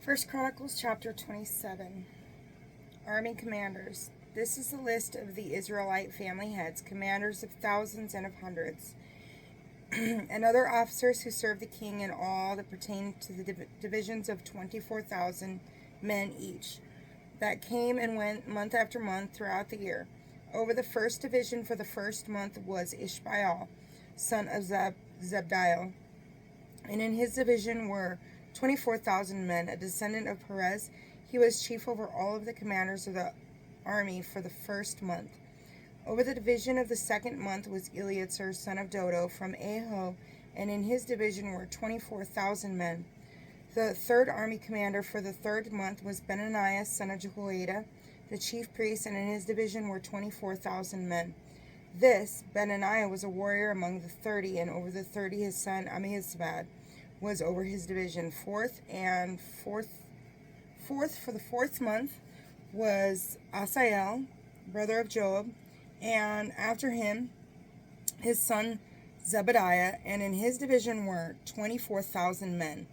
First Chronicles chapter 27. Army commanders. This is the list of the Israelite family heads, commanders of thousands and of hundreds, and other officers who served the king in all that pertained to the divisions of 24,000 men each, that came and went month after month throughout the year. Over the first division for the first month was Ishbaal, son of Zebdiel, and in his division were 24,000 men, a descendant of Perez. He was chief over all of the commanders of the army for the first month. Over the division of the second month was Eleazar, son of Dodo, from Aho, and in his division were 24,000 men. The third army commander for the third month was Benaniah, son of Jehoiada, the chief priest, and in his division were 24,000 men. This, Benaniah, was a warrior among the 30, and over the 30 his son Amihazbad was over his division. Fourth for the fourth month was Asael, brother of Joab, and after him his son Zebediah, and in his division were 24,000 men.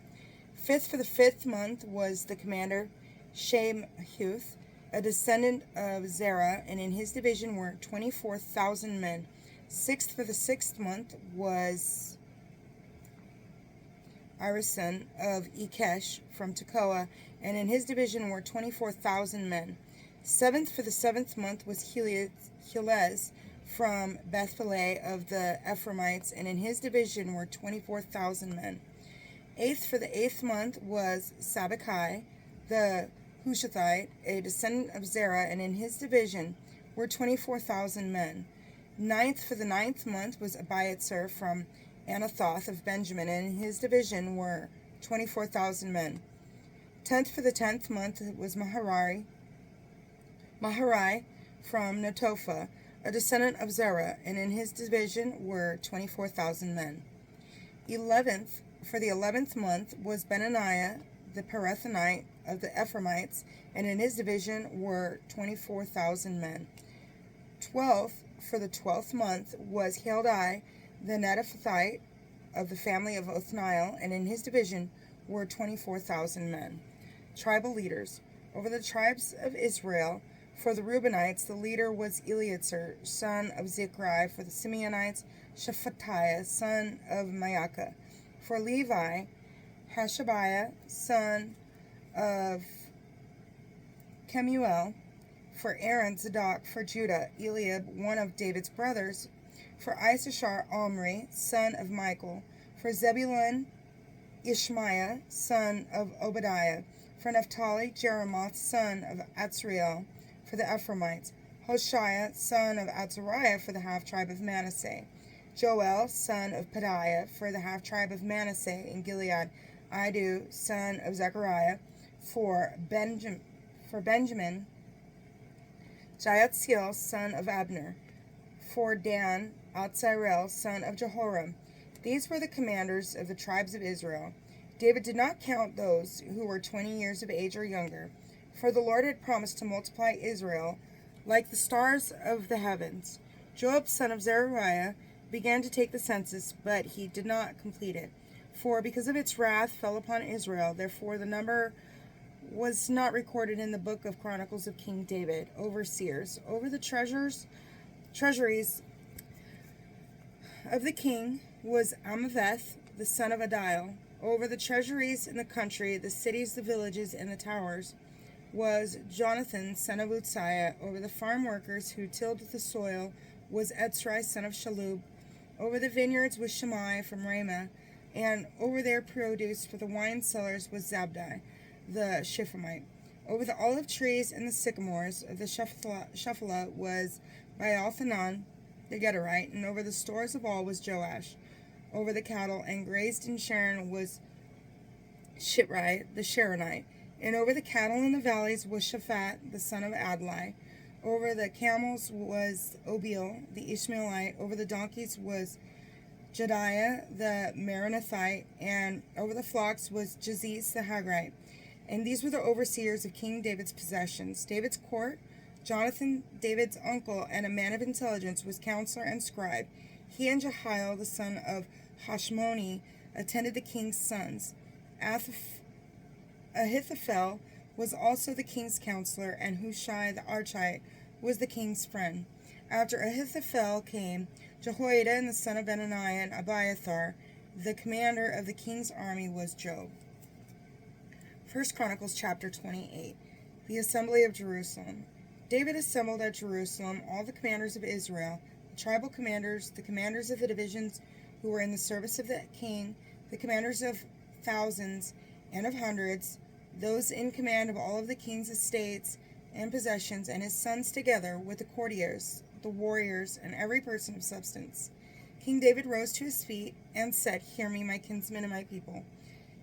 Fifth for the fifth month was the commander Shemhuth, a descendant of Zerah, and in his division were 24,000 men. Sixth for the sixth month was Arison of Ikesh from Tekoa, and in his division were 24,000 men. Seventh for the seventh month was Helez from Bethpeleh of the Ephraimites, and in his division were 24,000 men. Eighth for the eighth month was Sabbakai, the Hushathite, a descendant of Zerah, and in his division were 24,000 men. Ninth for the ninth month was Abiathar from Anathoth of Benjamin, and in his division were 24,000 men. 10th for the 10th month was Maharai from Netophah, a descendant of Zerah, and in his division were 24,000 men. 11th for the 11th month was Benaniah, the Perethonite of the Ephraimites, and in his division were 24,000 men. 12th for the 12th month was Heldai, the Netophathite of the family of Othniel, and in his division were 24,000 men. Tribal leaders. Over the tribes of Israel, for the Reubenites, the leader was Eleazar, son of Zichri. For the Simeonites, Shephatiah, son of Maacah. For Levi, Hashabiah, son of Kemuel. For Aaron, Zadok. For Judah, Eliab, one of David's brothers. For Issachar, Omri, son of Michael. For Zebulun, Ishmaiah, son of Obadiah. For Naphtali, Jeremoth, son of Atzriel. For the Ephraimites, Hoshea, son of Azariah, for the half-tribe of Manasseh. Joel, son of Pedaiah, for the half-tribe of Manasseh in Gilead. Iddu, son of Zechariah. For Benjamin, Jaatziel, son of Abner. For Dan, Atzirel, son of Jehoram. These were the commanders of the tribes of Israel. David did not count those who were 20 years of age or younger, for the Lord had promised to multiply Israel like the stars of the heavens. Joab, son of Zeruiah, began to take the census, but he did not complete it. For because of its wrath fell upon Israel, therefore the number was not recorded in the book of Chronicles of King David. Overseers. Over the treasuries of the king was Amaveth, the son of Adiel. Over the treasuries in the country, the cities, the villages, and the towers, was Jonathan, son of Uzziah. Over the farm workers who tilled the soil was Etzri, son of Shalub. Over the vineyards was Shammai from Ramah, and over their produce for the wine cellars was Zabdi, the Shiphomite. Over the olive trees and the sycamores of the Shephelah was Baalthanan, the Gederite, and over the stores of all was Joash. Over the cattle and grazed in Sharon was Shitrai, the Sharonite. And over the cattle in the valleys was Shaphat, the son of Adlai. Over the camels was Obil, the Ishmaelite. Over the donkeys was Jediah, the Meronothite. And over the flocks was Jaziz, the Hagrite. And these were the overseers of King David's possessions. David's court, Jonathan, David's uncle, and a man of intelligence, was counselor and scribe. He and Jehiel, the son of Hashmoni, attended the king's sons. Ahithophel was also the king's counselor, and Hushai the Archite was the king's friend. After Ahithophel came Jehoiada, the son of Benaniah, and Abiathar. The commander of the king's army was Joab. 1 Chronicles chapter 28. The assembly of Jerusalem. David assembled at Jerusalem all the commanders of Israel, the tribal commanders, the commanders of the divisions who were in the service of the king, the commanders of thousands and of hundreds, those in command of all of the king's estates and possessions, and his sons together with the courtiers, the warriors, and every person of substance. King David rose to his feet and said, "Hear me, my kinsmen and my people.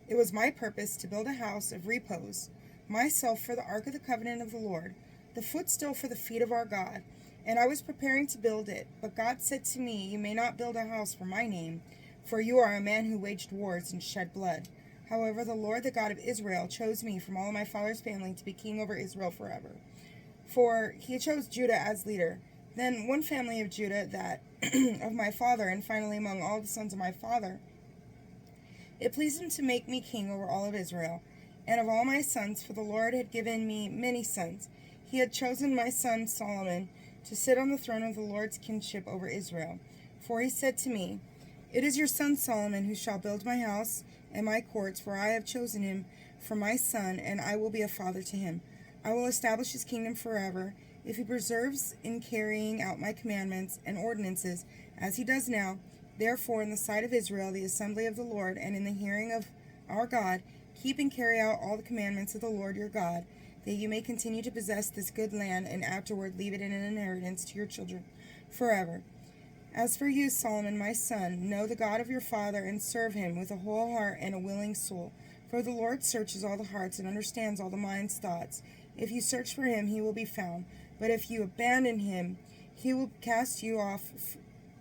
It was my purpose to build a house of repose, myself for the ark of the covenant of the Lord, the footstool for the feet of our God. And I was preparing to build it, but God said to me, You may not build a house for my name, for you are a man who waged wars and shed blood. However, the Lord, the God of Israel, chose me from all of my father's family to be king over Israel forever. For he chose Judah as leader. Then one family of Judah, that of my father, and finally among all the sons of my father, it pleased him to make me king over all of Israel. And of all my sons, for the Lord had given me many sons, he had chosen my son Solomon to sit on the throne of the Lord's kingship over Israel. For he said to me, It is your son Solomon who shall build my house and my courts, for I have chosen him for my son, and I will be a father to him. I will establish his kingdom forever, if he perseveres in carrying out my commandments and ordinances, as he does now. Therefore, in the sight of Israel, the assembly of the Lord, and in the hearing of our God, keep and carry out all the commandments of the Lord your God, that you may continue to possess this good land, and afterward leave it in an inheritance to your children forever. As for you, Solomon, my son, know the God of your father, and serve him with a whole heart and a willing soul. For the Lord searches all the hearts and understands all the mind's thoughts. If you search for him, he will be found. But if you abandon him, he will cast you off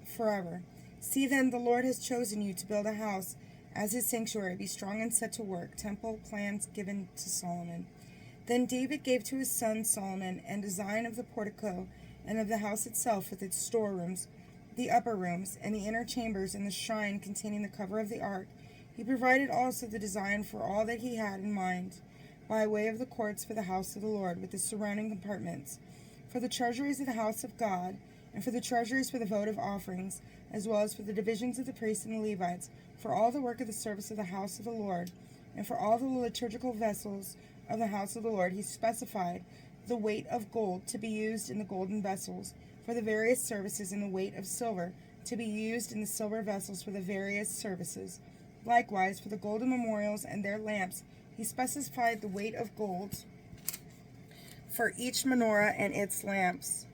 forever. See then, the Lord has chosen you to build a house as his sanctuary. Be strong and set to work. Temple plans given to Solomon. Then David gave to his son Solomon a design of the portico and of the house itself with its storerooms, the upper rooms, and the inner chambers, and the shrine containing the cover of the ark. He provided also the design for all that he had in mind, by way of the courts for the house of the Lord, with the surrounding compartments, for the treasuries of the house of God, and for the treasuries for the votive offerings, as well as for the divisions of the priests and the Levites, for all the work of the service of the house of the Lord, and for all the liturgical vessels of the house of the Lord. He specified the weight of gold to be used in the golden vessels for the various services, and the weight of silver to be used in the silver vessels for the various services. Likewise, for the golden memorials and their lamps, he specified the weight of gold for each menorah and its lamps.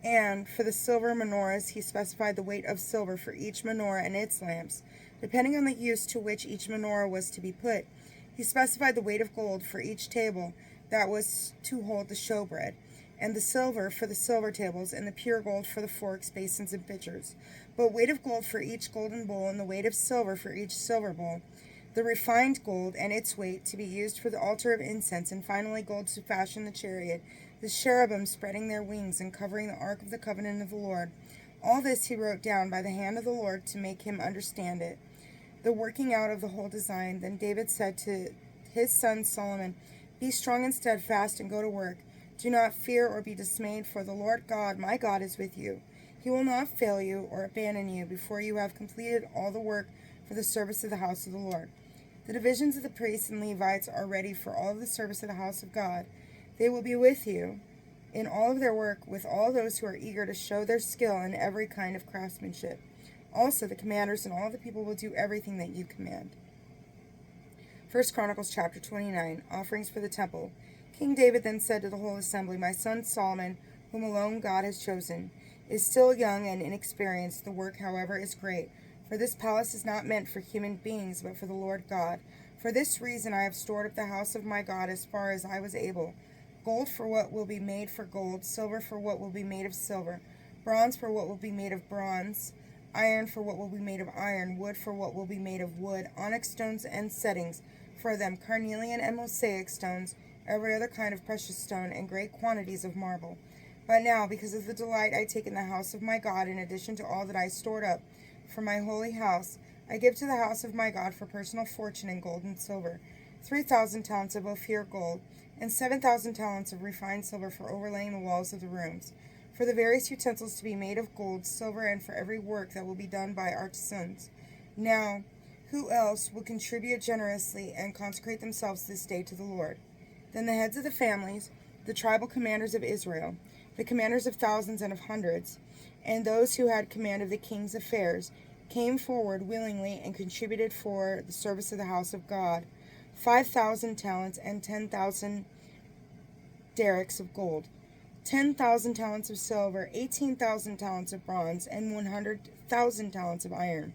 And for the silver menorahs, he specified the weight of silver for each menorah and its lamps, depending on the use to which each menorah was to be put. He specified the weight of gold for each table that was to hold the showbread, and the silver for the silver tables, and the pure gold for the forks, basins, and pitchers. But weight of gold for each golden bowl, and the weight of silver for each silver bowl. The refined gold and its weight to be used for the altar of incense, and finally gold to fashion the chariot, the cherubim spreading their wings and covering the ark of the covenant of the Lord. All this he wrote down by the hand of the Lord to make him understand it. The working out of the whole design. Then David said to his son Solomon, Be strong and steadfast, and go to work. Do not fear or be dismayed, for the Lord God, my God, is with you. He will not fail you or abandon you before you have completed all the work for the service of the house of the Lord. The divisions of the priests and Levites are ready for all of the service of the house of God. They will be with you in all of their work, with all those who are eager to show their skill in every kind of craftsmanship. Also, the commanders and all the people will do everything that you command. 1 Chronicles chapter 29, Offerings for the temple. King David then said to the whole assembly, My son Solomon, whom alone God has chosen, is still young and inexperienced. The work, however, is great. For this palace is not meant for human beings, but for the Lord God. For this reason I have stored up the house of my God as far as I was able. Gold for what will be made for gold, silver for what will be made of silver, bronze for what will be made of bronze, iron for what will be made of iron, wood for what will be made of wood, onyx stones and settings for them, carnelian and mosaic stones, every other kind of precious stone, and great quantities of marble. But now, because of the delight I take in the house of my God, in addition to all that I stored up for my holy house, I give to the house of my God for personal fortune in gold and silver 3,000 talents of Ophir gold, and 7,000 talents of refined silver for overlaying the walls of the rooms, for the various utensils to be made of gold, silver, and for every work that will be done by artisans. Now, who else will contribute generously and consecrate themselves this day to the Lord? Then the heads of the families, the tribal commanders of Israel, the commanders of thousands and of hundreds, and those who had command of the king's affairs, came forward willingly and contributed for the service of the house of God 5,000 talents and 10,000 derricks of gold, 10,000 talents of silver, 18,000 talents of bronze, and 100,000 talents of iron.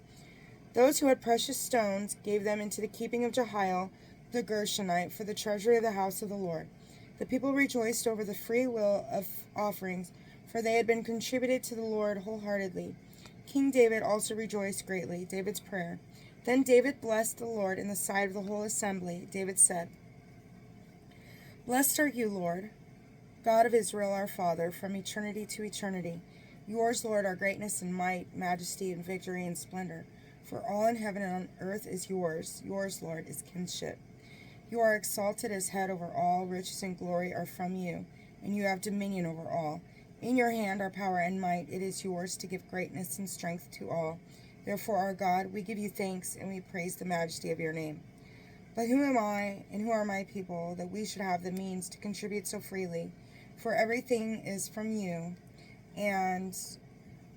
Those who had precious stones gave them into the keeping of Jehiel the Gershonite for the treasury of the house of the Lord. The people rejoiced over the free will of offerings, for they had been contributed to the Lord wholeheartedly. King David also rejoiced greatly. David's prayer. Then David blessed the Lord in the sight of the whole assembly. David said, Blessed are you, Lord, God of Israel, our Father, from eternity to eternity. Yours, Lord, are greatness and might, majesty and victory and splendor. For all in heaven and on earth is yours. Yours, Lord, is kingship. You are exalted as head over all. Riches and glory are from you, and you have dominion over all. In your hand are power and might. It is yours to give greatness and strength to all. Therefore, our God, we give you thanks, and we praise the majesty of your name. But who am I, and who are my people, that we should have the means to contribute so freely? For everything is from you, and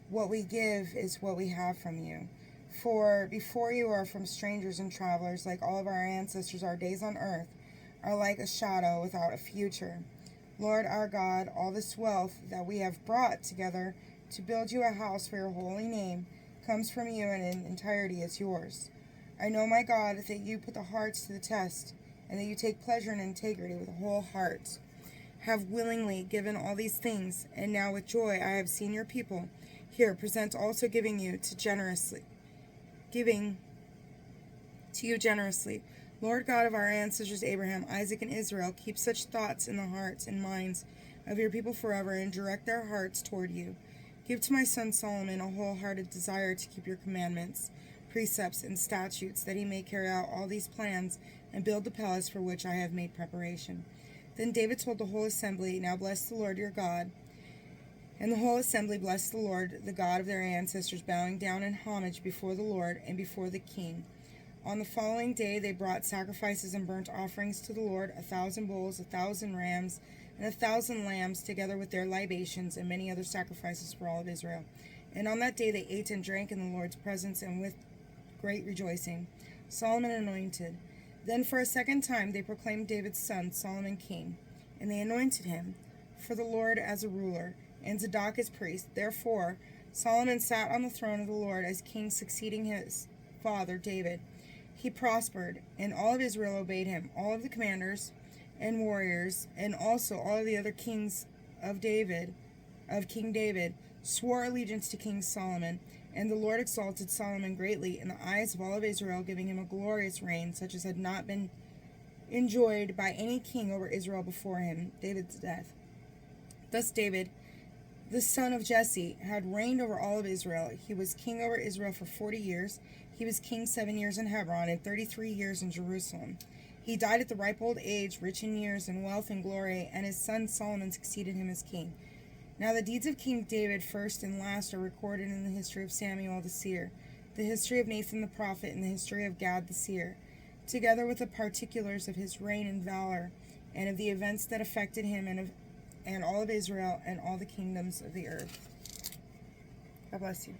what we give is what we have from you. For before you are from strangers and travelers, like all of our ancestors, our days on earth are like a shadow without a future. Lord our God, all this wealth that we have brought together to build you a house for your holy name comes from you and in entirety is yours. I know, my God, that you put the hearts to the test, and that you take pleasure in integrity with a whole heart. Have willingly given all these things, and now with joy I have seen your people here present also giving to you generously. Lord God of our ancestors Abraham, Isaac, and Israel, keep such thoughts in the hearts and minds of your people forever, and direct their hearts toward you. Give to my son Solomon a wholehearted desire to keep your commandments, precepts, and statutes, that he may carry out all these plans and build the palace for which I have made preparation. Then David told the whole assembly, Now bless the Lord your God. And the whole assembly blessed the Lord, the God of their ancestors, bowing down in homage before the Lord and before the king. On the following day they brought sacrifices and burnt offerings to the Lord, 1,000 bulls, 1,000 rams, and 1,000 lambs, together with their libations, and many other sacrifices for all of Israel. And on that day they ate and drank in the Lord's presence, and with great rejoicing. Solomon anointed. Then for a second time they proclaimed David's son, Solomon, king, and they anointed him for the Lord as a ruler, and Zadok as priest. Therefore Solomon sat on the throne of the Lord as king, succeeding his father David. He prospered, and all of Israel obeyed him. All of the commanders and warriors, and also all of the other kings of King David, swore allegiance to King Solomon. And the Lord exalted Solomon greatly in the eyes of all of Israel, giving him a glorious reign, such as had not been enjoyed by any king over Israel before him. David's death. Thus David, the son of Jesse, had reigned over all of Israel. He was king over Israel for 40 years. He was king 7 years in Hebron and 33 years in Jerusalem. He died at the ripe old age, rich in years and wealth and glory, and his son Solomon succeeded him as king. Now the deeds of King David, first and last, are recorded in the history of Samuel the seer, the history of Nathan the prophet, and the history of Gad the seer, together with the particulars of his reign and valor, and of the events that affected him, and all of Israel, and all the kingdoms of the earth. God bless you.